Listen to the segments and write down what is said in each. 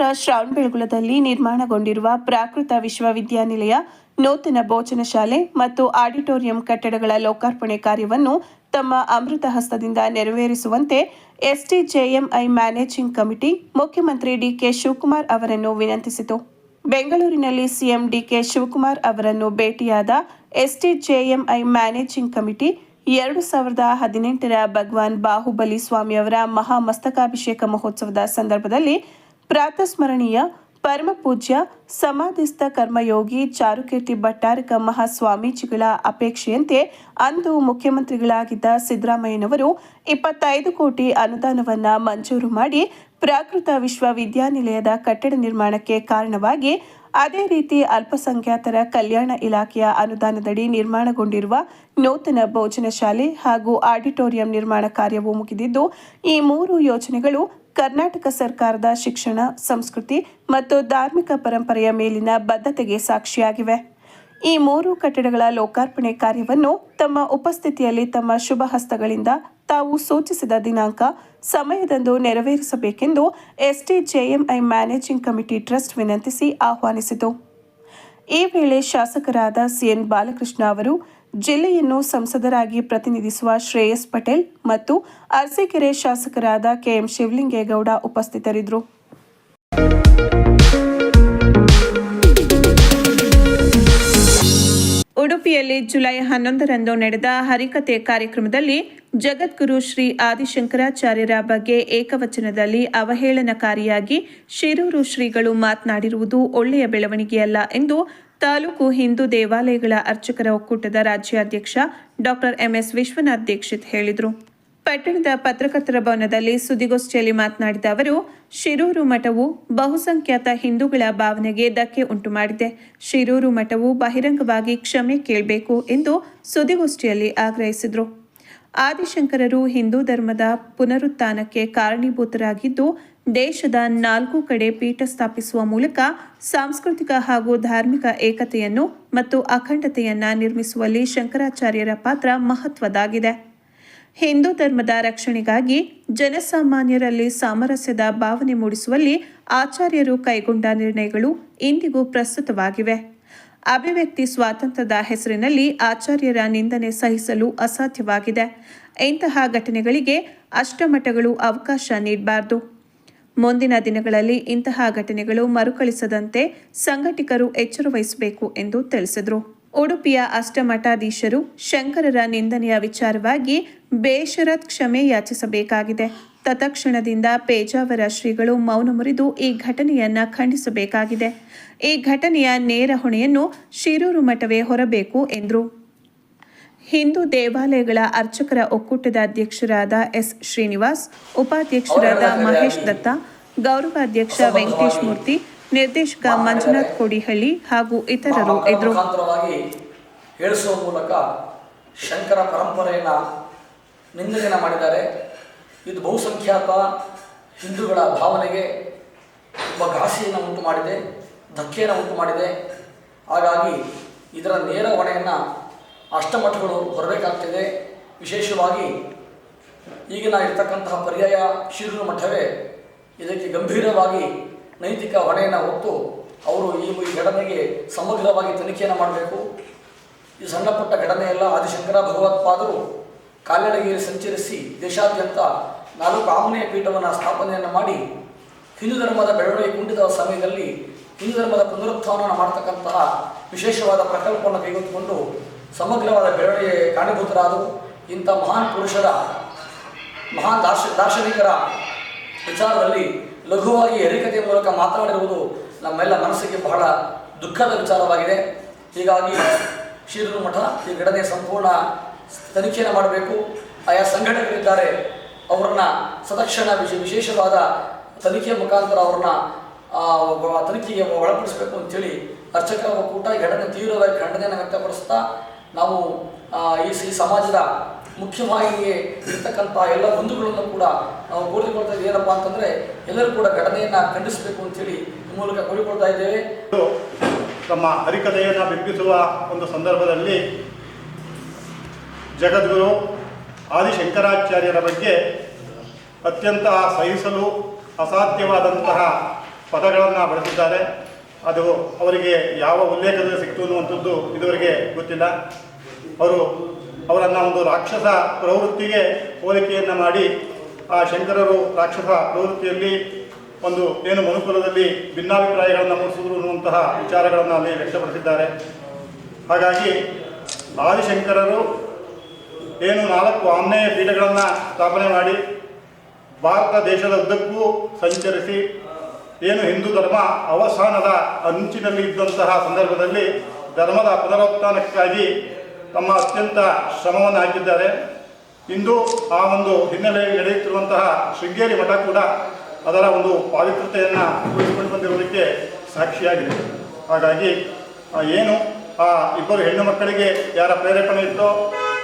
ಕುಂದಾಪುರ ಶ್ರವಣಬೆಳಗೊಳದಲ್ಲಿ ನಿರ್ಮಾಣಗೊಂಡಿರುವ ಪ್ರಾಕೃತ ವಿಶ್ವವಿದ್ಯಾನಿಲಯ ನೂತನ ಭೋಜನ ಶಾಲೆ ಮತ್ತು ಆಡಿಟೋರಿಯಂ ಕಟ್ಟಡಗಳ ಲೋಕಾರ್ಪಣೆ ಕಾರ್ಯವನ್ನು ತಮ್ಮ ಅಮೃತ ಹಸ್ತದಿಂದ ನೆರವೇರಿಸುವಂತೆ ಎಸ್ಟಿಜೆಎಂಐ ಮ್ಯಾನೇಜಿಂಗ್ ಕಮಿಟಿ ಮುಖ್ಯಮಂತ್ರಿ ಡಿಕೆ ಶಿವಕುಮಾರ್ ಅವರನ್ನು ವಿನಂತಿಸಿತು. ಬೆಂಗಳೂರಿನಲ್ಲಿ ಸಿಎಂ ಡಿಕೆ ಶಿವಕುಮಾರ್ ಅವರನ್ನು ಭೇಟಿಯಾದ ಎಸ್ಟಿಜೆಎಂಐ ಮ್ಯಾನೇಜಿಂಗ್ ಕಮಿಟಿ 2018ರ ಭಗವಾನ್ ಬಾಹುಬಲಿ ಸ್ವಾಮಿಯವರ ಮಹಾಮಸ್ತಕಾಭಿಷೇಕ ಮಹೋತ್ಸವದ ಸಂದರ್ಭದಲ್ಲಿ ಪ್ರಾತಸ್ಮರಣೀಯ ಪರಮಪೂಜ್ಯ ಸಮಾಧಿಸ್ಥ ಕರ್ಮಯೋಗಿ ಚಾರುಕೀರ್ತಿ ಭಟ್ಟಾರಕ ಮಹಾಸ್ವಾಮೀಜಿಗಳ ಅಪೇಕ್ಷೆಯಂತೆ ಅಂದು ಮುಖ್ಯಮಂತ್ರಿಗಳಾಗಿದ್ದ ಸಿದ್ದರಾಮಯ್ಯನವರು 25 ಕೋಟಿ ಅನುದಾನವನ್ನು ಮಂಜೂರು ಮಾಡಿ ಪ್ರಾಕೃತ ವಿಶ್ವವಿದ್ಯಾನಿಲಯದ ಕಟ್ಟಡ ನಿರ್ಮಾಣಕ್ಕೆ ಕಾರಣವಾಗಿ ಅದೇ ರೀತಿ ಅಲ್ಪಸಂಖ್ಯಾತರ ಕಲ್ಯಾಣ ಇಲಾಖೆಯ ಅನುದಾನದಡಿ ನಿರ್ಮಾಣಗೊಂಡಿರುವ ನೂತನ ಭೋಜನ ಶಾಲೆ ಹಾಗೂ ಆಡಿಟೋರಿಯಂ ನಿರ್ಮಾಣ ಕಾರ್ಯವು ಮುಗಿದಿದ್ದು, ಈ 3 ಯೋಜನೆಗಳು ಕರ್ನಾಟಕ ಸರ್ಕಾರದ ಶಿಕ್ಷಣ, ಸಂಸ್ಕೃತಿ ಮತ್ತು ಧಾರ್ಮಿಕ ಪರಂಪರೆಯ ಮೇಲಿನ ಬದ್ಧತೆಗೆ ಸಾಕ್ಷಿಯಾಗಿವೆ. ಈ 3 ಕಟ್ಟಡಗಳ ಲೋಕಾರ್ಪಣೆ ಕಾರ್ಯವನ್ನು ತಮ್ಮ ಉಪಸ್ಥಿತಿಯಲ್ಲಿ ತಮ್ಮ ಶುಭ ಹಸ್ತಗಳಿಂದ ತಾವು ಸೂಚಿಸಿದ ದಿನಾಂಕ, ಸಮಯದಂದು ನೆರವೇರಿಸಬೇಕೆಂದು ಎಸ್ಟಿಜೆಎಂಐ ಮ್ಯಾನೇಜಿಂಗ್ ಕಮಿಟಿ ಟ್ರಸ್ಟ್ ವಿನಂತಿಸಿ ಆಹ್ವಾನಿಸಿತು. ಈ ವೇಳೆ ಶಾಸಕರಾದ ಸಿಎನ್ ಬಾಲಕೃಷ್ಣ ಅವರು, ಜಿಲ್ಲೆಯನ್ನು ಸಂಸದರಾಗಿ ಪ್ರತಿನಿಧಿಸುವ ಶ್ರೇಯಸ್ ಪಟೇಲ್ ಮತ್ತು ಅರಸೀಕೆರೆ ಶಾಸಕರಾದ ಕೆಎಂ ಶಿವಲಿಂಗೇಗೌಡ ಉಪಸ್ಥಿತರಿದ್ದರು. ಉಡುಪಿಯಲ್ಲಿ ಜುಲೈ 11ರಂದು ನಡೆದ ಹರಿಕಥೆ ಕಾರ್ಯಕ್ರಮದಲ್ಲಿ ಜಗದ್ಗುರು ಶ್ರೀ ಆದಿಶಂಕರಾಚಾರ್ಯರ ಬಗ್ಗೆ ಏಕವಚನದಲ್ಲಿ ಅವಹೇಳನಕಾರಿಯಾಗಿ ಶಿರೂರು ಶ್ರೀಗಳು ಮಾತನಾಡಿರುವುದು ಒಳ್ಳೆಯ ಬೆಳವಣಿಗೆಯಲ್ಲ ಎಂದು ತಾಲೂಕು ಹಿಂದೂ ದೇವಾಲಯಗಳ ಅರ್ಚಕರ ಒಕ್ಕೂಟದ ರಾಜ್ಯಾಧ್ಯಕ್ಷ ಡಾಕ್ಟರ್ ಎಂಎಸ್ ವಿಶ್ವನಾಥ್ ದೀಕ್ಷಿತ್ ಹೇಳಿದರು. ಪಟ್ಟಣದ ಪತ್ರಕರ್ತರ ಭವನದಲ್ಲಿ ಸುದ್ದಿಗೋಷ್ಠಿಯಲ್ಲಿ ಮಾತನಾಡಿದ ಅವರು, ಶಿರೂರು ಮಠವು ಬಹುಸಂಖ್ಯಾತ ಹಿಂದೂಗಳ ಭಾವನೆಗೆ ಧಕ್ಕೆ ಉಂಟು ಮಾಡಿದೆ. ಶಿರೂರು ಮಠವು ಬಹಿರಂಗವಾಗಿ ಕ್ಷಮೆ ಕೇಳಬೇಕು ಎಂದು ಸುದ್ದಿಗೋಷ್ಠಿಯಲ್ಲಿ ಆಗ್ರಹಿಸಿದರು. ಆದಿಶಂಕರರು ಹಿಂದೂ ಧರ್ಮದ ಪುನರುತ್ಥಾನಕ್ಕೆ ಕಾರಣೀಭೂತರಾಗಿದ್ದು, ದೇಶದ 4 ಕಡೆ ಪೀಠ ಸ್ಥಾಪಿಸುವ ಮೂಲಕ ಸಾಂಸ್ಕೃತಿಕ ಹಾಗೂ ಧಾರ್ಮಿಕ ಏಕತೆಯನ್ನು ಮತ್ತು ಅಖಂಡತೆಯನ್ನು ನಿರ್ಮಿಸುವಲ್ಲಿ ಶಂಕರಾಚಾರ್ಯರ ಪಾತ್ರ ಮಹತ್ವದಾಗಿದೆ. ಹಿಂದೂ ಧರ್ಮದ ರಕ್ಷಣೆಗಾಗಿ ಜನಸಾಮಾನ್ಯರಲ್ಲಿ ಸಾಮರಸ್ಯದ ಭಾವನೆ ಮೂಡಿಸುವಲ್ಲಿ ಆಚಾರ್ಯರು ಕೈಗೊಂಡ ನಿರ್ಣಯಗಳು ಇಂದಿಗೂ ಪ್ರಸ್ತುತವಾಗಿವೆ. ಅಭಿವ್ಯಕ್ತಿ ಸ್ವಾತಂತ್ರ್ಯದ ಹೆಸರಿನಲ್ಲಿ ಆಚಾರ್ಯರ ನಿಂದನೆ ಸಹಿಸಲು ಅಸಾಧ್ಯವಾಗಿದೆ. ಇಂತಹ ಘಟನೆಗಳಿಗೆ ಅಷ್ಟಮಠಗಳು ಅವಕಾಶ ನೀಡಬಾರದು. ಮುಂದಿನ ದಿನಗಳಲ್ಲಿ ಇಂತಹ ಘಟನೆಗಳು ಮರುಕಳಿಸದಂತೆ ಸಂಘಟಕರು ಎಚ್ಚರ ವಹಿಸಬೇಕು ಎಂದು ತಿಳಿಸಿದರು. ಉಡುಪಿಯ ಅಷ್ಟಮಠಾಧೀಶರು ಶಂಕರರ ನಿಂದನೆಯ ವಿಚಾರವಾಗಿ ಬೇಷರತ್ ಕ್ಷಮೆ ಯಾಚಿಸಬೇಕಾಗಿದೆ. ತತ್ಕ್ಷಣದಿಂದ ಪೇಜಾವರ ಶ್ರೀಗಳು ಮೌನ ಮುರಿದು ಈ ಘಟನೆಯನ್ನು ಖಂಡಿಸಬೇಕಾಗಿದೆ. ಈ ಘಟನೆಯ ನೇರ ಹೊಣೆಯನ್ನು ಶಿರೂರು ಮಠವೇ ಹೊರಬೇಕು ಎಂದರು. ಹಿಂದೂ ದೇವಾಲಯಗಳ ಅರ್ಚಕರ ಒಕ್ಕೂಟದ ಅಧ್ಯಕ್ಷರಾದ ಎಸ್ ಶ್ರೀನಿವಾಸ್, ಉಪಾಧ್ಯಕ್ಷರಾದ ಮಹೇಶ್ ದತ್ತ, ಗೌರವಾಧ್ಯಕ್ಷ ವೆಂಕಟೇಶ್ ಮೂರ್ತಿ, ನಿರ್ದೇಶಕ ಮಂಜುನಾಥ್ ಕೋಡಿಹಳ್ಳಿ ಹಾಗೂ ಇತರರು ಇದ್ದರು. ಹೇಳಿಸುವ ಮೂಲಕ ಶಂಕರ ಪರಂಪರೆಯನ್ನು ನಿಂದನೆ ಮಾಡಿದ್ದಾರೆ. ಇದು ಬಹುಸಂಖ್ಯಾತ ಹಿಂದೂಗಳ ಭಾವನೆಗೆ ತುಂಬ ಘಾಸಿಯನ್ನು ಉಂಟು ಮಾಡಿದೆ, ಧಕ್ಕೆಯನ್ನು ಉಂಟು ಮಾಡಿದೆ. ಹಾಗಾಗಿ ಇದರ ನೇರ ಹೊಣೆಯನ್ನು ಅಷ್ಟಮಠಗಳು ಹೊರಬೇಕಾಗ್ತಿದೆ. ವಿಶೇಷವಾಗಿ ಈಗಿನ ಇರತಕ್ಕಂತಹ ಪರ್ಯಾಯ ಶಿರೂರು ಮಠವೇ ಇದಕ್ಕೆ ಗಂಭೀರವಾಗಿ ನೈತಿಕ ಹೊಣೆಯನ್ನು ಹೊತ್ತು ಅವರು ಈ ಘಟನೆಗೆ ಸಮಗ್ರವಾಗಿ ತನಿಖೆಯನ್ನು ಮಾಡಬೇಕು. ಈ ಸಣ್ಣ ಪುಟ್ಟ ಘಟನೆಯಲ್ಲ. ಆದಿಶಂಕರ ಭಗವತ್ಪಾದರು ಕಾಲ್ನಡಿಗೆಯಲ್ಲಿ ಸಂಚರಿಸಿ ದೇಶಾದ್ಯಂತ 4 ಆಮ್ನೇಯ ಪೀಠವನ್ನು ಸ್ಥಾಪನೆಯನ್ನು ಮಾಡಿ ಹಿಂದೂ ಧರ್ಮದ ಬೆಳವಣಿಗೆ ಕುಂಠಿತ ಸಮಯದಲ್ಲಿ ಹಿಂದೂ ಧರ್ಮದ ಪುನರುತ್ಥಾನವನ್ನು ಮಾಡತಕ್ಕಂತಹ ವಿಶೇಷವಾದ ಪ್ರಕಲ್ಪವನ್ನು ಕೈಗೆತ್ತಿಕೊಂಡು ಸಮಗ್ರವಾದ ಬೆಳವಣಿಗೆ ಕಾರಣೀಭೂತರಾದವು. ಇಂಥ ಮಹಾನ್ ಪುರುಷರ, ಮಹಾನ್ ದಾರ್ಶನಿಕರ ವಿಚಾರದಲ್ಲಿ ಲಘುವಾಗಿ ಹರಿಕಥೆಯ ಮೂಲಕ ಮಾತನಾಡಿರುವುದು ನಮ್ಮೆಲ್ಲ ಮನಸ್ಸಿಗೆ ಬಹಳ ದುಃಖದ ವಿಚಾರವಾಗಿದೆ. ಹೀಗಾಗಿ ಶಿರೂರು ಮಠ ಈ ಘಟನೆಯ ಸಂಪೂರ್ಣ ತನಿಖೆಯನ್ನು ಮಾಡಬೇಕು. ಆಯಾ ಸಂಘಟಕರಿದ್ದಾರೆ, ಅವರನ್ನು ಸದಕ್ಷಣ ವಿಶೇಷವಾದ ತನಿಖೆಯ ಮುಖಾಂತರ ಅವರನ್ನು ತನಿಖೆಗೆ ಒಳಪಡಿಸಬೇಕು ಅಂತೇಳಿ ಅರ್ಚಕರ ಒಕ್ಕೂಟ ಈ ಘಟನೆ ತೀವ್ರವಾಗಿ ಖಂಡನೆಯನ್ನು ವ್ಯಕ್ತಪಡಿಸ್ತಾ, ನಾವು ಈ ಸಮಾಜದ ಮುಖ್ಯವಾಹಿನಿಗೆ ಇರ್ತಕ್ಕಂಥ ಎಲ್ಲ ಬಂಧುಗಳನ್ನು ಕೂಡ ನಾವು ಕೋರಿಕೊಳ್ತಾ ಇದ್ದೀವಿ. ಏನಪ್ಪ ಅಂತಂದರೆ ಎಲ್ಲರೂ ಕೂಡ ಘಟನೆಯನ್ನು ಖಂಡಿಸಬೇಕು ಅಂತೇಳಿ ಈ ಮೂಲಕ ಕೋರಿಕೊಳ್ತಾ ಇದ್ದೇವೆ. ತಮ್ಮ ಹರಿಕಥೆಯನ್ನು ಬಿಂಬಿಸುವ ಒಂದು ಸಂದರ್ಭದಲ್ಲಿ ಜಗದ್ಗುರು ಆದಿಶಂಕರಾಚಾರ್ಯರ ಬಗ್ಗೆ ಅತ್ಯಂತ ಸಹಿಸಲು ಅಸಾಧ್ಯವಾದಂತಹ ಪದಗಳನ್ನು ಬಳಸಿದ್ದಾರೆ. ಅದು ಅವರಿಗೆ ಯಾವ ಉಲ್ಲೇಖದಲ್ಲಿ ಸಿಕ್ತು ಅನ್ನುವಂಥದ್ದು ಇದುವರೆಗೆ ಗೊತ್ತಿಲ್ಲ. ಅವರನ್ನು ಒಂದು ರಾಕ್ಷಸ ಪ್ರವೃತ್ತಿಗೆ ಹೋಲಿಕೆಯನ್ನು ಮಾಡಿ ಆ ಶಂಕರರು ರಾಕ್ಷಸ ಪ್ರವೃತ್ತಿಯಲ್ಲಿ ಒಂದು ಏನು ಮನುಕುಲದಲ್ಲಿ ಭಿನ್ನಾಭಿಪ್ರಾಯಗಳನ್ನು ಮೂಡಿಸಿದ್ರು ಅನ್ನುವಂತಹ ವಿಚಾರಗಳನ್ನು ಅಲ್ಲಿ ವ್ಯಕ್ತಪಡಿಸಿದ್ದಾರೆ. ಹಾಗಾಗಿ ಆದಿಶಂಕರರು ಏನು 4 ಆಮ್ನೇಯ ಪೀಠಗಳನ್ನು ಸ್ಥಾಪನೆ ಮಾಡಿ ಭಾರತ ದೇಶದ ಉದ್ದಕ್ಕೂ ಸಂಚರಿಸಿ ಏನು ಹಿಂದೂ ಧರ್ಮ ಅವಸಾನದ ಅಂಚಿನಲ್ಲಿ ಇದ್ದಂತಹ ಸಂದರ್ಭದಲ್ಲಿ ಧರ್ಮದ ಪುನರುತ್ಥಾನಕ್ಕಾಗಿ ತಮ್ಮ ಅತ್ಯಂತ ಶ್ರಮವನ್ನು ಹಾಕಿದ್ದಾರೆ. ಇಂದು ಆ ಒಂದು ಹಿನ್ನೆಲೆಯಲ್ಲಿ ನಡೆಯುತ್ತಿರುವಂತಹ ಶೃಂಗೇರಿ ಮಠ ಕೂಡ ಅದರ ಒಂದು ಪಾವಿತ್ರತೆಯನ್ನು ಉಳಿಸಿಕೊಂಡು ಬಂದಿರುವುದಕ್ಕೆ ಸಾಕ್ಷಿಯಾಗಿದೆ. ಹಾಗಾಗಿ ಏನು ಆ ಇಬ್ಬರು ಹೆಣ್ಣು ಮಕ್ಕಳಿಗೆ ಯಾರ ಪ್ರೇರೇಪಣೆ ಇತ್ತೋ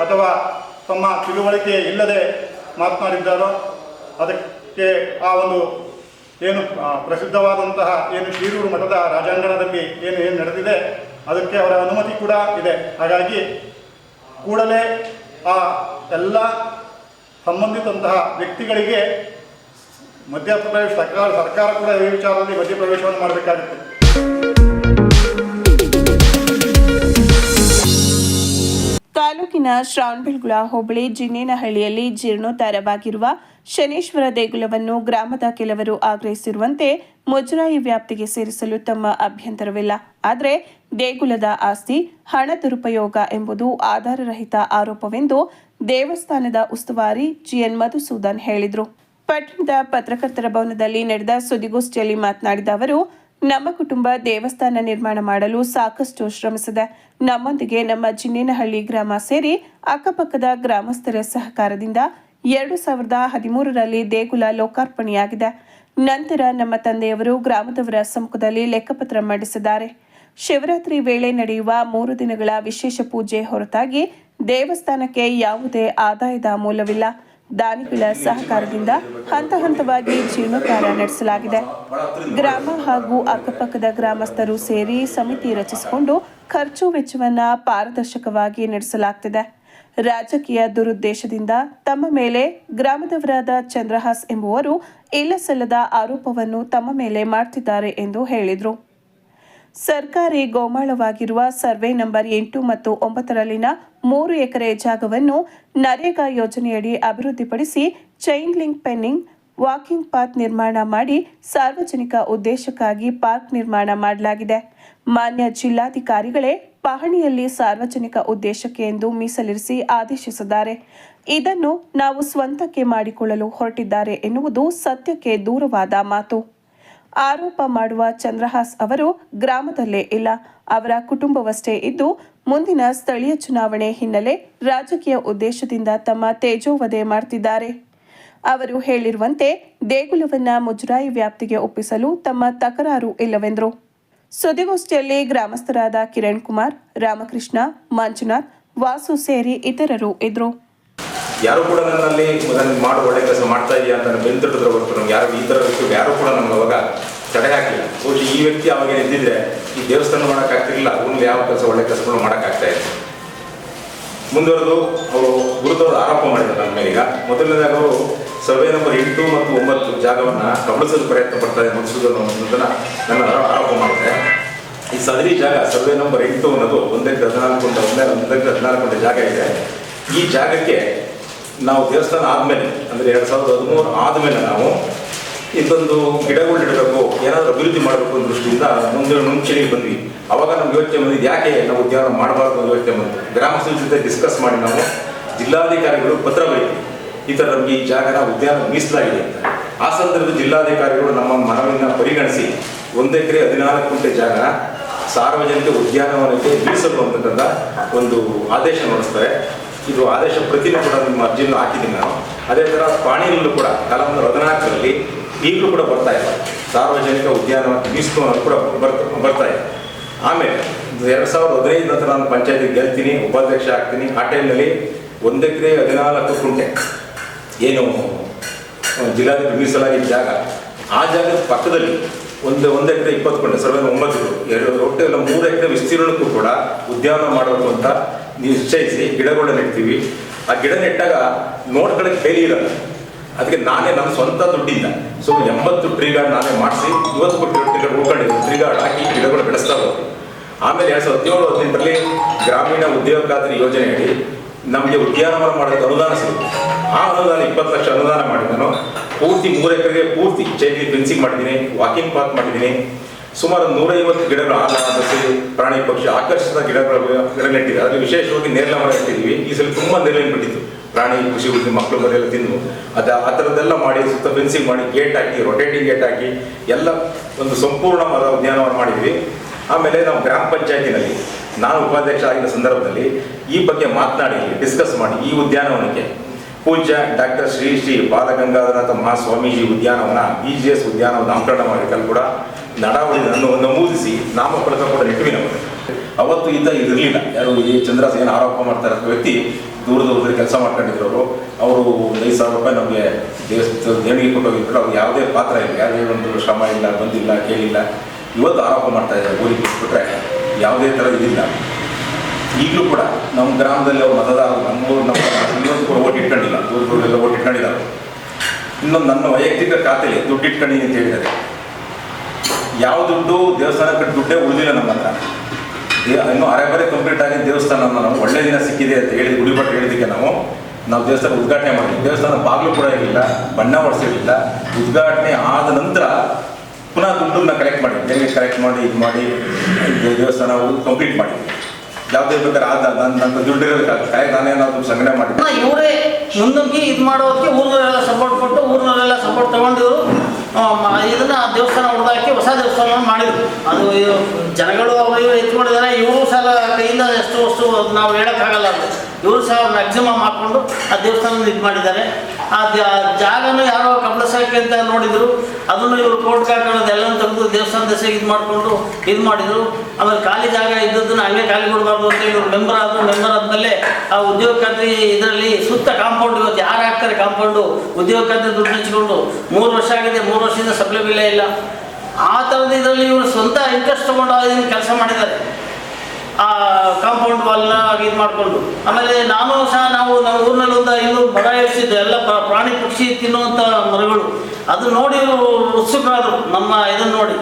ಅಥವಾ ತಮ್ಮ ತಿಳುವಳಿಕೆ ಇಲ್ಲದೆ ಮಾತನಾಡಿದ್ದಾರೋ ಅದಕ್ಕೆ ಆ ಒಂದು ಏನು ಪ್ರಸಿದ್ಧವಾದಂತಹ ಏನು ಶಿರೂರು ಮಠದ ರಾಜಾಂಗಣದಲ್ಲಿ ಏನು ನಡೆದಿದೆ ಅದಕ್ಕೆ ಅವರ ಅನುಮತಿ ಕೂಡ ಇದೆ. ಹಾಗಾಗಿ ಕೂಡಲೇ ಆ ಎಲ್ಲ ಸಂಬಂಧಿತಂತಹ ವ್ಯಕ್ತಿಗಳಿಗೆ ಮಧ್ಯಪ್ರವೇಶ ಸರ್ಕಾರ ಕೂಡ ಈ ವಿಚಾರದಲ್ಲಿ ಮಧ್ಯಪ್ರವೇಶವನ್ನು ಮಾಡಬೇಕಾಗುತ್ತೆ. ತಾಲೂಕಿನ ಶ್ರಾವಣಬೆಳಗೊಳ ಹೋಬಳಿ ಜಿನ್ನೇನಹಳ್ಳಿಯಲ್ಲಿ ಜೀರ್ಣೋದ್ಧಾರವಾಗಿರುವ ಶನೇಶ್ವರ ದೇಗುಲವನ್ನು ಗ್ರಾಮದ ಕೆಲವರು ಆಗ್ರಹಿಸಿರುವಂತೆ ಮುಜರಾಯಿ ವ್ಯಾಪ್ತಿಗೆ ಸೇರಿಸಲು ತಮ್ಮ ಅಭ್ಯಂತರವಿಲ್ಲ. ಆದರೆ ದೇಗುಲದ ಆಸ್ತಿ ಹಣ ದುರುಪಯೋಗ ಎಂಬುದು ಆಧಾರರಹಿತ ಆರೋಪವೆಂದು ದೇವಸ್ಥಾನದ ಉಸ್ತುವಾರಿ ಜಿಎನ್ ಮಧುಸೂದನ್ ಹೇಳಿದರು. ಪಟ್ಟಣದ ಪತ್ರಕರ್ತರ ಭವನದಲ್ಲಿ ನಡೆದ ಸುದ್ದಿಗೋಷ್ಠಿಯಲ್ಲಿ ಮಾತನಾಡಿದ ಅವರು, ನಮ್ಮ ಕುಟುಂಬ ದೇವಸ್ಥಾನ ನಿರ್ಮಾಣ ಮಾಡಲು ಸಾಕಷ್ಟು ಶ್ರಮಿಸಿದೆ. ನಮ್ಮೊಂದಿಗೆ ನಮ್ಮ ಜಿನ್ನೇನಹಳ್ಳಿ ಗ್ರಾಮ ಸೇರಿ ಅಕ್ಕಪಕ್ಕದ ಗ್ರಾಮಸ್ಥರ ಸಹಕಾರದಿಂದ 2013ರಲ್ಲಿ ದೇಗುಲ ಲೋಕಾರ್ಪಣೆಯಾಗಿದೆ. ನಂತರ ನಮ್ಮ ತಂದೆಯವರು ಗ್ರಾಮದವರ ಸಮ್ಮುಖದಲ್ಲಿ ಲೆಕ್ಕಪತ್ರ ಮಂಡಿಸಿದ್ದಾರೆ. ಶಿವರಾತ್ರಿ ವೇಳೆ ನಡೆಯುವ 3 ದಿನಗಳ ವಿಶೇಷ ಪೂಜೆ ಹೊರತಾಗಿ ದೇವಸ್ಥಾನಕ್ಕೆ ಯಾವುದೇ ಆದಾಯದ ಮೂಲವಿಲ್ಲ. ದಾನಿಗಳ ಸಹಕಾರದಿಂದ ಹಂತ ಹಂತವಾಗಿ ಜೀರ್ಣೋದ್ಧಾರ ನಡೆಸಲಾಗಿದೆ. ಗ್ರಾಮ ಹಾಗೂ ಅಕ್ಕಪಕ್ಕದ ಗ್ರಾಮಸ್ಥರು ಸೇರಿ ಸಮಿತಿ ರಚಿಸಿಕೊಂಡು ಖರ್ಚು ವೆಚ್ಚವನ್ನು ಪಾರದರ್ಶಕವಾಗಿ ನಡೆಸಲಾಗುತ್ತಿದೆ. ರಾಜಕೀಯ ದುರುದ್ದೇಶದಿಂದ ತಮ್ಮ ಮೇಲೆ ಗ್ರಾಮದವರಾದ ಚಂದ್ರಹಾಸ್ ಎಂಬುವರು ಇಲ್ಲಸಲ್ಲದ ಆರೋಪವನ್ನು ತಮ್ಮ ಮೇಲೆ ಮಾಡ್ತಿದ್ದಾರೆ ಎಂದು ಹೇಳಿದರು. ಸರ್ಕಾರಿ ಗೋಮಾಳವಾಗಿರುವ ಸರ್ವೆ ನಂಬರ್ 8 ಮತ್ತು 9ರಲ್ಲಿನ 3 ಎಕರೆ ಜಾಗವನ್ನು ನರೇಗಾ ಯೋಜನೆಯಡಿ ಅಭಿವೃದ್ಧಿಪಡಿಸಿ chain link fencing, walking path ನಿರ್ಮಾಣ ಮಾಡಿ ಸಾರ್ವಜನಿಕ ಉದ್ದೇಶಕ್ಕಾಗಿ ಪಾರ್ಕ್ ನಿರ್ಮಾಣ ಮಾಡಲಾಗಿದೆ. ಮಾನ್ಯ ಜಿಲ್ಲಾಧಿಕಾರಿಗಳೇ ಪಹಣಿಯಲ್ಲಿ ಸಾರ್ವಜನಿಕ ಉದ್ದೇಶಕ್ಕೆ ಎಂದು ಮೀಸಲಿರಿಸಿ ಆದೇಶಿಸಿದ್ದಾರೆ. ಇದನ್ನು ನಾವು ಸ್ವಂತಕ್ಕೆ ಮಾಡಿಕೊಳ್ಳಲು ಹೊರಟಿದ್ದಾರೆ ಎನ್ನುವುದು ಸತ್ಯಕ್ಕೆ ದೂರವಾದ ಮಾತು. ಆರೋಪ ಮಾಡುವ ಚಂದ್ರಹಾಸ್ ಅವರು ಗ್ರಾಮದಲ್ಲೇ ಇಲ್ಲ, ಅವರ ಕುಟುಂಬವಷ್ಟೇ ಇದ್ದು ಮುಂದಿನ ಸ್ಥಳೀಯ ಚುನಾವಣೆ ಹಿನ್ನೆಲೆ ರಾಜಕೀಯ ಉದ್ದೇಶದಿಂದ ತಮ್ಮ ತೇಜೋವಧೆ ಮಾಡ್ತಿದ್ದಾರೆ. ಅವರು ಹೇಳಿರುವಂತೆ ದೇಗುಲವನ್ನ ಮುಜರಾಯಿ ವ್ಯಾಪ್ತಿಗೆ ಒಪ್ಪಿಸಲು ತಮ್ಮ ತಕರಾರು ಇಲ್ಲವೆಂದರು. ಸುದ್ದಿಗೋಷ್ಠಿಯಲ್ಲಿ ಗ್ರಾಮಸ್ಥರಾದ ಕಿರಣ್ ಕುಮಾರ್, ರಾಮಕೃಷ್ಣ, ಮಂಜುನಾಥ್, ವಾಸು ಸೇರಿ ಇತರರು ಇದ್ರು. ಯಾರು ಕೂಡ ನನ್ನಲ್ಲಿ ಮಾಡು ಒಳ್ಳೆ ಕೆಲಸ ಮಾಡ್ತಾ ಇದೆಯಾ ಅಂತ ಬೆಂತಟ್ಟಿದ್ರೆ ಹೊರತು ನಮ್ಗೆ ಯಾರು ಈ ಥರ ವ್ಯಕ್ತಿ ಯಾರು ಕೂಡ ನಮ್ಗೆ ಅವಾಗ ತಡೆ ಹಾಕಿಲ್ಲ. ಬಹುಶಃ ಈ ವ್ಯಕ್ತಿ ಅವಾಗ ಎದ್ದಿದ್ರೆ ಈ ದೇವಸ್ಥಾನ ಮಾಡೋಕ್ಕಾಗ್ತಿರಲಿಲ್ಲ, ಅವನಲ್ಲಿ ಯಾವ ಕೆಲಸ ಒಳ್ಳೆ ಕೆಲಸಗಳು ಮಾಡೋಕ್ಕಾಗ್ತಾ ಇದೆ. ಮುಂದುವರೆದು ಅವರು ಗುರುತವರು ಆರೋಪ ಮಾಡಿದ್ದಾರೆ ನನ್ನ ಮೇಲೆ. ಈಗ ಮೊದಲನೇದಾಗ ಅವರು ಸರ್ವೆ ನಂಬರ್ 8 ಮತ್ತು 9 ಜಾಗವನ್ನು ಕಬಳಿಸಲು ಪ್ರಯತ್ನ ಪಡ್ತಾರೆ ಅನ್ನೋದನ್ನು ನನ್ನ ಆರೋಪ ಮಾಡಿದೆ. ಈ ಸದರಿ ಜಾಗ ಸರ್ವೆ ನಂಬರ್ 8 ಅನ್ನೋದು 1 ಎಕರೆ 14 ಜಾಗ ಇದೆ. ಈ ಜಾಗಕ್ಕೆ ನಾವು ದೇವಸ್ಥಾನ ಆದಮೇಲೆ ಅಂದರೆ 2013 ಆದಮೇಲೆ ನಾವು ಇದೊಂದು ಗಿಡಗಳು ಇಡಬೇಕು, ಏನಾದರೂ ಅಭಿವೃದ್ಧಿ ಮಾಡಬೇಕು ಅನ್ನೋ ದೃಷ್ಟಿಯಿಂದ ಮುಂಚೆಗೆ ಬಂದ್ವಿ. ಅವಾಗ ನಮ್ಗೆ ಯೋಚನೆ ಬಂದಿದ್ದು ಯಾಕೆ ನಾವು ಉದ್ಯಾನ ಮಾಡಬಾರ್ದು ಅನ್ನೋ ಯೋಚನೆ ಬಂತು. ಗ್ರಾಮಸ್ಥರ ಜೊತೆ ಡಿಸ್ಕಸ್ ಮಾಡಿ ನಾವು ಜಿಲ್ಲಾಧಿಕಾರಿಗಳು ಪತ್ರ ಬರೀತೀವಿ, ಈ ಥರ ನಮಗೆ ಈ ಜಾಗನ ಉದ್ಯಾನ ಮೀಸಲಾಗಿದೆ ಅಂತ. ಆ ಸಂದರ್ಭದಲ್ಲಿ ಜಿಲ್ಲಾಧಿಕಾರಿಗಳು ನಮ್ಮ ಮನವಿಯನ್ನು ಪರಿಗಣಿಸಿ 1 ಎಕರೆ 14 ಗುಂಟೆ ಜಾಗ ಸಾರ್ವಜನಿಕ ಉದ್ಯಾನವನಕ್ಕೆ ಮೀಸಲು ಅಂತಕ್ಕಂಥ ಒಂದು ಆದೇಶ ಹೊರಡಿಸ್ತಾರೆ. ಇದು ಆದೇಶ ಪ್ರತಿನೂ ಕೂಡ ನಿಮ್ಮ ಅರ್ಜಿಯನ್ನು ಹಾಕಿದ್ದೀನಿ ನಾನು. ಅದೇ ಥರ ಪಾಣಿಯಲ್ಲೂ ಕೂಡ ಕಲಂ 14ರಲ್ಲಿ ಈಗಲೂ ಕೂಡ ಬರ್ತಾ ಇದೆ, ಸಾರ್ವಜನಿಕ ಉದ್ಯಾನವನಕ್ಕೆ ಮೀಸಲು ಅನ್ನೋದು ಕೂಡ ಬರ್ತಾ ಇದೆ. ಆಮೇಲೆ 2015 ನಂತರ ನಾನು ಪಂಚಾಯತಿಗೆ ಗೆಲ್ತೀನಿ, ಉಪಾಧ್ಯಕ್ಷ ಆಗ್ತೀನಿ. ಆ ಟೈಮ್ನಲ್ಲಿ 1 ಎಕರೆ 14 ಗುಂಟೆ ಏನು ಜಿಲ್ಲಾಧಿಕಾರಿ ಮೀಸಲಾಗಿದ್ದ ಜಾಗ, ಆ ಜಾಗದ ಪಕ್ಕದಲ್ಲಿ 1 ಎಕರೆ 20 ಗುಂಟೆ ಸರ್ವೆ 9 ಒಟ್ಟು ಎಲ್ಲ 3 ಎಕರೆ ವಿಸ್ತೀರ್ಣಕ್ಕೂ ಕೂಡ ಉದ್ಯಾನ ಮಾಡಬೇಕು ಅಂತ ನಿಶ್ಚಯಿಸಿ ಗಿಡಗಳನ್ನ ನೆಡ್ತೀವಿ. ಆ ಗಿಡ ನೆಟ್ಟಾಗ ನೋಡ್ಕೊಳ್ಳೋಕ್ಕೆ ಬೇಲಿ ಇರಲ್ಲ. ಅದಕ್ಕೆ ನಾನೇ ನನ್ನ ಸ್ವಂತ ದುಡ್ಡಿಂದ 80 ಟ್ರೀ ಗಾರ್ಡ್ ನಾನೇ ಮಾಡಿಸಿ ಇವತ್ತು ಕೊಟ್ಟಿರೋ ಟ್ರೀ ಗಾರ್ಡ್ ಉಳ್ಕೊಂಡಿದ್ದು ಟ್ರೀ ಗಾರ್ಡ್ ಹಾಕಿ ಗಿಡಗಳು ಬೆಳೆಸ್ತಾ ಹೋಗಿ. ಆಮೇಲೆ 2017-18ರಲ್ಲಿ ಗ್ರಾಮೀಣ ಉದ್ಯೋಗ ಖಾತ್ರಿ ಯೋಜನೆಯಡಿ ನಮಗೆ ಉದ್ಯಾನವನ ಮಾಡೋಕ್ಕೆ ಅನುದಾನ ಸಿಗುತ್ತೆ. ಆ ಅನುದಾನ 20 ಲಕ್ಷ ಅನುದಾನ ಮಾಡಿ ನಾನು ಪೂರ್ತಿ 3 ಎಕರೆಗೆ ಪೂರ್ತಿ ಚೈನ್ ಫೆನ್ಸಿಂಗ್ ಮಾಡಿದ್ದೀನಿ, ವಾಕಿಂಗ್ ಪಾತ್ ಮಾಡಿದ್ದೀನಿ. ಸುಮಾರು 150 ಗಿಡಗಳು ಆಲಸಿ ಪ್ರಾಣಿ ಪಕ್ಷಿ ಆಕರ್ಷಿತ ಗಿಡ ನೆಟ್ಟಿದೆ. ಅದರಲ್ಲಿ ವಿಶೇಷವಾಗಿ ನೇರಳೆ ಮರ ಇಟ್ಟಿದ್ದೀವಿ. ಈ ಸಲ ತುಂಬ ನೇರಳೆ ಬಿಟ್ಟಿತ್ತು, ಪ್ರಾಣಿ ಕೃಷಿ ಉದ್ಯಮ ಮಕ್ಕಳು ಮರೆಯಲ್ಲ ತಿಂದು ಆ ಥರದ್ದೆಲ್ಲ ಮಾಡಿ ಸುತ್ತ ಫೆನ್ಸಿಂಗ್ ಮಾಡಿ ಗೇಟ್ ಹಾಕಿ ರೊಟೇಟಿಂಗ್ ಗೇಟ್ ಹಾಕಿ ಎಲ್ಲ ಒಂದು ಸಂಪೂರ್ಣ ಮರ ಉದ್ಯಾನವನ ಮಾಡಿದ್ವಿ. ಆಮೇಲೆ ನಾವು ಗ್ರಾಮ ಪಂಚಾಯತಿನಲ್ಲಿ ನಾನು ಉಪಾಧ್ಯಕ್ಷ ಆಗಿದ್ದ ಸಂದರ್ಭದಲ್ಲಿ ಈ ಬಗ್ಗೆ ಮಾತನಾಡಿ ಡಿಸ್ಕಸ್ ಮಾಡಿ ಈ ಉದ್ಯಾನವನಕ್ಕೆ ಪೂಜ್ಯ ಡಾಕ್ಟರ್ ಶ್ರೀ ಶ್ರೀ ಬಾಲಗಂಗಾಧರನಾಥ ಮಹಾಸ್ವಾಮೀಜಿ ಉದ್ಯಾನವನ BGS ಉದ್ಯಾನವನ ನಾಮಕರಣ ಮಾಡಿಕಲ್ಲಿ ಕೂಡ ನಡಾವಳಿಯನ್ನು ನಮೂದಿಸಿ ನಾಮಫಲಕ ಕೂಡ ನೆಟ್ಟಿವಿ ನಾವು. ಅವತ್ತು ಇರಲಿಲ್ಲ ಯಾರು ಈ ಚಂದ್ರಸ್ ಏನು ಆರೋಪ ಮಾಡ್ತಾರೆ ವ್ಯಕ್ತಿ ದೂರದಲ್ಲಿ ಕೆಲಸ ಮಾಡ್ಕೊಂಡಿದ್ರು. ಅವರು 5,000 ರೂಪಾಯಿ ನಮಗೆ ದೇಣಿಗೆ ಕೊಟ್ಟೋಗಿದ್ರು. ಅವ್ರು ಯಾವುದೇ ಪಾತ್ರ ಇಲ್ಲ, ಯಾವುದೇ ಒಂದು ಶ್ರಮ ಇಲ್ಲ, ಬಂದಿಲ್ಲ, ಕೇಳಿಲ್ಲ. ಇವತ್ತು ಆರೋಪ ಮಾಡ್ತಾ ಇದ್ದಾರೆ. ಊರಿಗೆ ಬಿಟ್ಬಿಟ್ರೆ ಯಾವುದೇ ಥರ ಇದಿಲ್ಲ. ಈಗಲೂ ಕೂಡ ನಮ್ಮ ಗ್ರಾಮದಲ್ಲಿ ಅವ್ರು ಮತದಾರರು ಇವತ್ತು ಕೂಡ ಓಟ್ ಇಟ್ಕೊಂಡಿಲ್ಲ, ದೂರದವರೆಲ್ಲ ಓಟ್ ಇಟ್ಕೊಂಡಿದ್ದಾರೆ. ಇನ್ನೊಂದು ನನ್ನ ವೈಯಕ್ತಿಕ ಖಾತೆಯಲ್ಲಿ ದುಡ್ಡು ಇಟ್ಕೊಂಡಿನಿ ಅಂತ ಹೇಳಿದ್ದಾರೆ. ಯಾವ ದುಡ್ಡು ದೇವಸ್ಥಾನಕ್ಕೆ ದುಡ್ಡೇ ಉಳಿದಿಲ್ಲ ನಮ್ಮ ಹತ್ರ. ಇನ್ನೂ ಅರೆಬರೆ ಕಂಪ್ಲೀಟ್ ಆಗಿ ದೇವಸ್ಥಾನ ನಾವು ಒಳ್ಳೆ ದಿನ ಸಿಕ್ಕಿದೆ ಅಂತ ಹೇಳಿ ಗುಡಿಭಟ್ರು ಹೇಳಿದ್ದಕ್ಕೆ ನಾವು ದೇವಸ್ಥಾನ ಉದ್ಘಾಟನೆ ಮಾಡಿದ್ವಿ. ದೇವಸ್ಥಾನ ಬಾಗಿಲು ಕೂಡ ಇರಲಿಲ್ಲ, ಬಣ್ಣ ಹೊಡಿಸಿರಲಿಲ್ಲ. ಉದ್ಘಾಟನೆ ಆದ ನಂತರ ಪುನಃ ದುಡ್ಡನ್ನ ಕಲೆಕ್ಟ್ ಮಾಡಿ ದೇವಿಗೆ ಕಲೆಕ್ಟ್ ಮಾಡಿ ಇದು ಮಾಡಿ ದೇವಸ್ಥಾನ ಕಂಪ್ಲೀಟ್ ಮಾಡಿ ಯಾವುದೇ ಬೇಕಾದ್ರೆ ನನ್ನ ದುಡ್ಡು ಇರಬೇಕಾಗುತ್ತೆ. ನಾನೇನಾದ್ರು ಸಂಗ್ರಹ ಮಾಡಿದ್ದೆ. ಇವರೇ ಮುಂದಕ್ಕೆ ಇದು ಮಾಡೋದಕ್ಕೆ ಊರಿನವರೆಲ್ಲ ಸಪೋರ್ಟ್ ಕೊಟ್ಟು ಊರಿನವರೆಲ್ಲ ಸಪೋರ್ಟ್ ತಗೊಂಡಿದ್ರು. ಇದನ್ನ ದೇವಸ್ಥಾನ ಹೊಡೆದಾಕಿ ಹೊಸ ದೇವಸ್ಥಾನ ಮಾಡಿದ್ರು. ಅದು ಜನಗಳು ಅವರು ಇವರು ಎತ್ಕೊಂಡಿದ್ದಾರೆ. ಇವರು ಸಹ ಕೈಯಿಂದ ಎಷ್ಟು ವಸ್ತು ನಾವು ಹೇಳೋಕ್ಕಾಗಲ್ಲ. ಅದು ಇವರು ಸಹ ಮ್ಯಾಕ್ಸಿಮಮ್ ಹಾಕ್ಕೊಂಡು ಆ ದೇವಸ್ಥಾನ ಇದು ಮಾಡಿದ್ದಾರೆ. ಆ ಜಾಗನೂ ಯಾರೋ ಕಬಳಸಕ್ಕೆ ಅಂತ ನೋಡಿದ್ರು. ಅದನ್ನು ಇವರು ಕೋರ್ಟ್ಗೆ ಹಾಕೊಳ್ಳೋದು ಎಲ್ಲ ತೆಗೆದು ದೇವಸ್ಥಾನ ದಸೆಗೆ ಇದು ಮಾಡಿಕೊಂಡು ಇದು ಮಾಡಿದರು. ಆಮೇಲೆ ಖಾಲಿ ಜಾಗ ಇದ್ದದನ್ನು ಹಂಗೆ ಖಾಲಿ ಕೊಡಬಾರ್ದು ಅಂತ ಇವರು ಮೆಂಬರ್ ಆದರು. ಮೆಂಬರ್ ಆದಮೇಲೆ ಆ ಉದ್ಯೋಗ ಖಾತ್ರಿ ಇದರಲ್ಲಿ ಸುತ್ತ ಕಾಂಪೌಂಡ್ ಇವತ್ತು ಯಾರು ಹಾಕ್ತಾರೆ ಕಾಂಪೌಂಡು ಉದ್ಯೋಗ ಖಾತ್ರಿ ದುಡ್ಡು ಹಂಚಿಕೊಂಡು 3 ವರ್ಷ ಆಗಿದೆ. 3 ವರ್ಷದಿಂದ ಸಪ್ಲೈ ಬಿಲ್ಲೇ ಇಲ್ಲ. ಆ ಥರದ ಇದರಲ್ಲಿ ಇವರು ಸ್ವಂತ ಇಂಟ್ರೆಸ್ಟ್ ತೊಗೊಂಡು ಅದನ್ನು ಕೆಲಸ ಮಾಡಿದ್ದಾರೆ. ಆ ಕಾಂಪೌಂಡ್ ವಾಲ್ನ ಇದು ಮಾಡಿಕೊಂಡು ಆಮೇಲೆ ನಾವು ನಮ್ಮ ಊರಿನಲ್ಲಿ ಒಂದು 500 ಮರ ಇಳಿಸಿದ್ದು ಎಲ್ಲ ಪ್ರಾಣಿ ಪಕ್ಷಿ ತಿನ್ನುವಂಥ ಮರಗಳು. ಅದು ನೋಡಿ ಉತ್ಸುಕರಾದರು ನಮ್ಮ ಇದನ್ನು ನೋಡಿ.